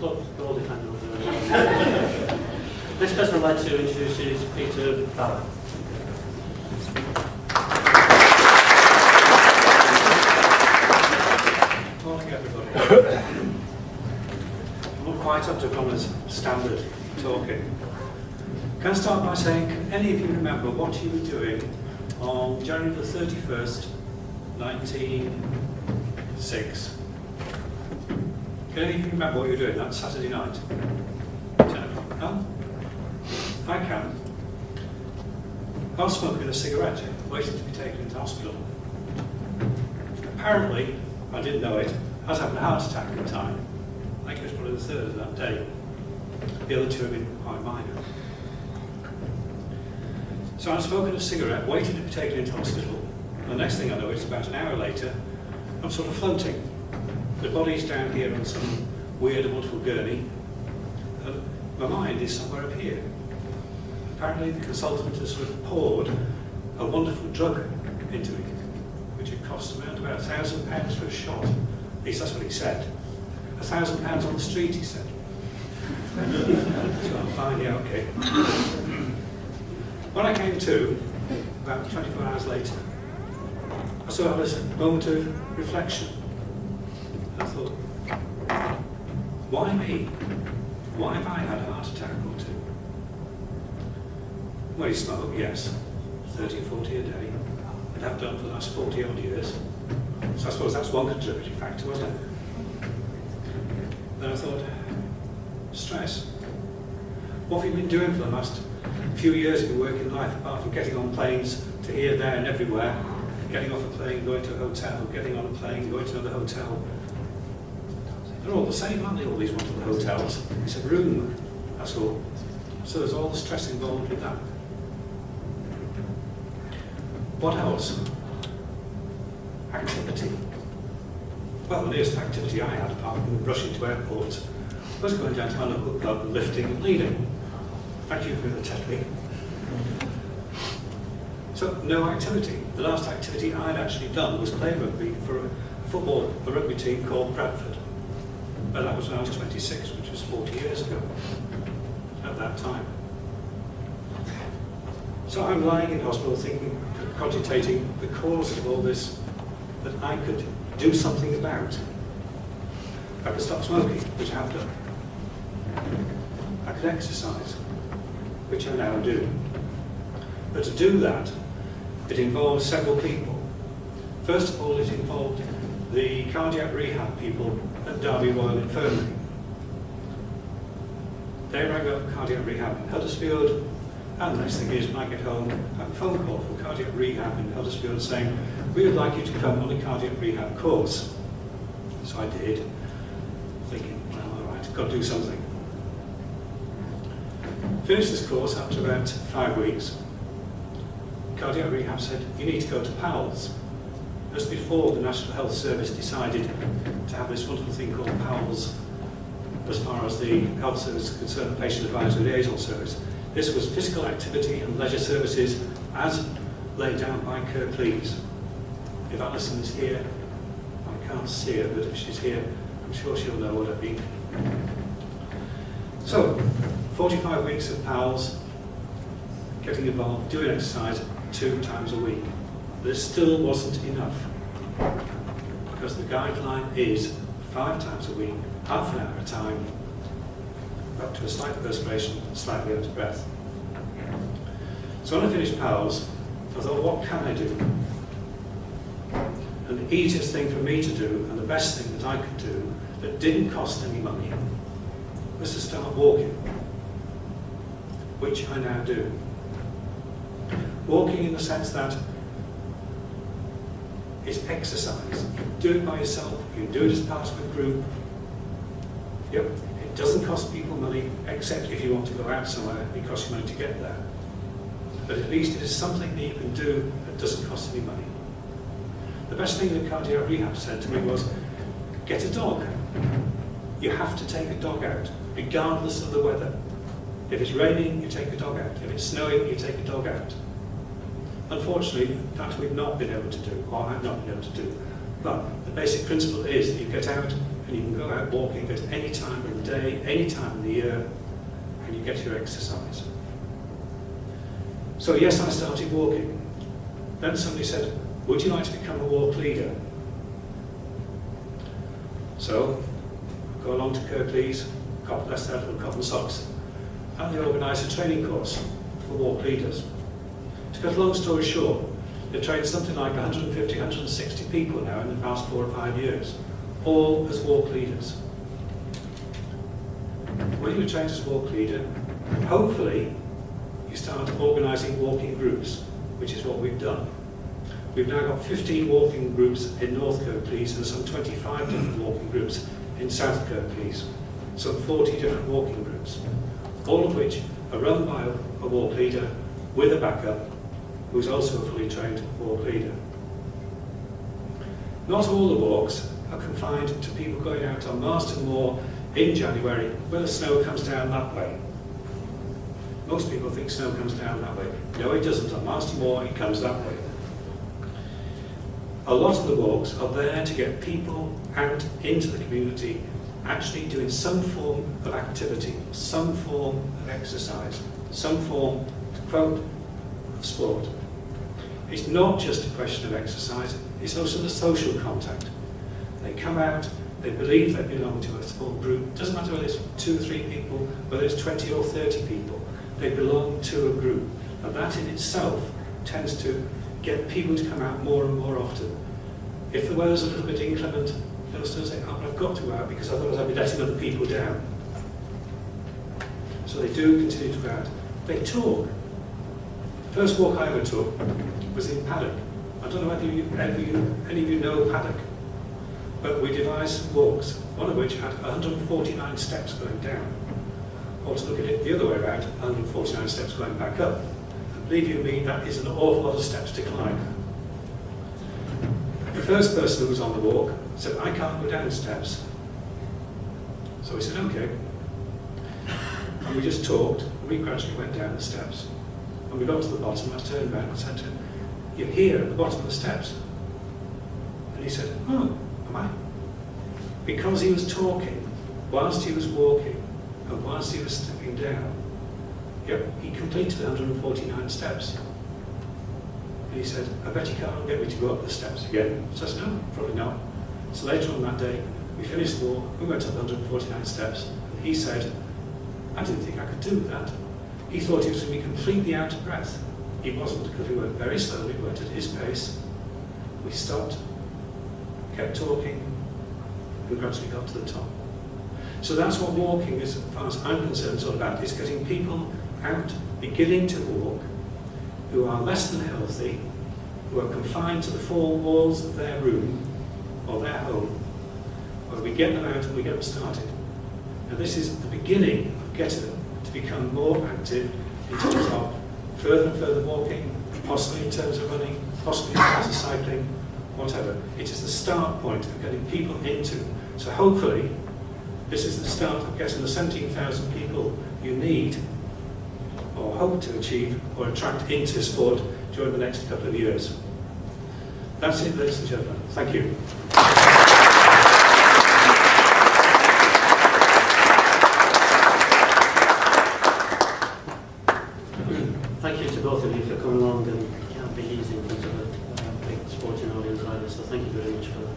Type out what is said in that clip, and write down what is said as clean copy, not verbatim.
all depend on the next person I'd like to introduce is Peter Ballard. Morning, everybody. I'm not quite up to Connor's standard talking. Can I start by saying, can any of you remember what you were doing on January the 31st, 1906? Can any of you remember what you were doing that Saturday night? 10 o'clock? No? I can. I was smoking a cigarette, waiting to be taken into hospital. Apparently, I didn't know it, I was having a heart attack at the time. I think it was probably the third of that day. The other two have been quite minor. So I'm smoking a cigarette, waiting to be taken into hospital. And the next thing I know is about an hour later, I'm sort of floating. The body's down here on some weird and wonderful gurney, and my mind is somewhere up here. Apparently the consultant has sort of poured a wonderful drug into me, which had cost around about £1,000 for a shot. At least that's what he said. £1,000 on the street, he said. So I'm fine, yeah, okay. When I came to, about 24 hours later, I sort of had this moment of reflection. I thought, why me? Why have I had a heart attack or two? Well, you smoke, yes, 30 or 40 a day. I'd have done for the last 40 odd years. So I suppose that's one contributing factor, wasn't it? Then I thought, stress. What have you been doing for the last few years of your working life, apart from getting on planes to here, there and everywhere, getting off a plane, going to a hotel, getting on a plane, going to another hotel? They're all the same, aren't they, all these wonderful hotels? It's a room, that's all. So there's all the stress involved with that. What else? Activity. Well, the nearest activity I had, apart from rushing to airports, was going down to my local club and lifting and leading. Thank you for the technique. So, no activity. The last activity I'd actually done was play rugby for a rugby team called Bradford. But that was when I was 26, which was 40 years ago, at that time. So I'm lying in hospital thinking, cogitating the cause of all this that I could do something about. I could stop smoking, which I have done. I could exercise, which I now do. But to do that, it involves several people. First of all, it involved the cardiac rehab people at Derby Royal Infirmary. They rang up cardiac rehab in Huddersfield, and the next thing is, when I get home, I have a phone call from cardiac rehab in Huddersfield saying, we would like you to come on a cardiac rehab course. So I did, thinking, well, all right, I've got to do something. Finished this course after about 5 weeks. Cardiac rehab said, you need to go to PALS. Just before the National Health Service decided to have this wonderful thing called PALS, as far as the health service is concerned, the Patient Advisory Liaison Service. This was physical activity and leisure services as laid down by Kirklees. If Alison is here, I can't see her, but if she's here, I'm sure she'll know what I mean. So, 45 weeks of PALS, getting involved, doing exercise 2 times a week. This still wasn't enough, because the guideline is 5 times a week, half an hour at a time, up to a slight perspiration, slightly out of breath. So when I finished PALS, I thought, what can I do? And the easiest thing for me to do, and the best thing that I could do, that didn't cost any money, was to start walking, which I now do. Walking in the sense that it's exercise. You can do it by yourself, you can do it as part of a group. Yep, it doesn't cost people money, except if you want to go out somewhere, it costs you money to get there. But at least it is something that you can do that doesn't cost any money. The best thing that cardiac rehab said to me was, get a dog. You have to take a dog out, regardless of the weather. If it's raining, you take a dog out. If it's snowing, you take a dog out. Unfortunately, that we've not been able to do, or I've not been able to do. But the basic principle is that you get out and you can go out walking at any time of the day, any time of the year, and you get your exercise. So yes, I started walking. Then somebody said, would you like to become a walk leader? So I go along to Kirklees, left out of cotton socks, and they organise a training course for walk leaders. To cut a long story short, they've trained something like 150, 160 people now in the past 4 or 5 years, all as walk leaders. When you're trained as a walk leader, hopefully you start organising walking groups, which is what we've done. We've now got 15 walking groups in North Kirklees and some 25 different walking groups in South Kirklees, some 40 different walking groups, all of which are run by a walk leader with a backup who's also a fully trained walk leader. Not all the walks are confined to people going out on Marston Moor in January where the snow comes down that way. Most people think snow comes down that way. No, it doesn't. On Marston Moor, it comes that way. A lot of the walks are there to get people out into the community actually doing some form of activity, some form of exercise, some form, to quote, of sport. It's not just a question of exercise, it's also the social contact. They come out, they believe they belong to a sport group. It doesn't matter whether it's 2 or 3 people, whether it's 20 or 30 people, they belong to a group. And that in itself tends to get people to come out more and more often. If the weather's a little bit inclement, they'll still say, oh, but I've got to go out because otherwise I'll be letting other people down. So they do continue to go out. They talk. The first walk I ever took was in Paddock. I don't know whether any of you know Paddock, but we devised some walks, one of which had 149 steps going down. Or to look at it the other way around, 149 steps going back up. And believe you me, that is an awful lot of steps to climb. The first person who was on the walk said, I can't go down steps. So we said, okay. And we just talked, and we gradually went down the steps. When we got to the bottom, I turned around and said to him, you're here at the bottom of the steps. And he said, oh, am I? Because he was talking, whilst he was walking, and whilst he was stepping down, yep, he completed 149 steps. And he said, I bet you can't get me to go up the steps again. So I said, no, probably not. So later on that day, we finished the walk, we went up 149 steps, and he said, I didn't think I could do that. He thought he was going to be completely out of breath. He wasn't, because we went very slowly, we went at his pace. We stopped, kept talking, and gradually got to the top. So that's what walking, as far as I'm concerned, is all about, is getting people out, beginning to walk, who are less than healthy, who are confined to the 4 walls of their room, or their home, where we get them out and we get them started. And this is the beginning of getting them to become more active in terms of further and further walking, possibly in terms of running, possibly in terms of cycling, whatever. It is the start point of getting people into. So hopefully, this is the start of getting the 17,000 people you need, or hope to achieve, or attract into sport during the next couple of years. That's it, ladies and gentlemen. Thank you. Thank you to both of you for coming along, and it can't be easy in front of a big sporting audience either, so thank you very much for that.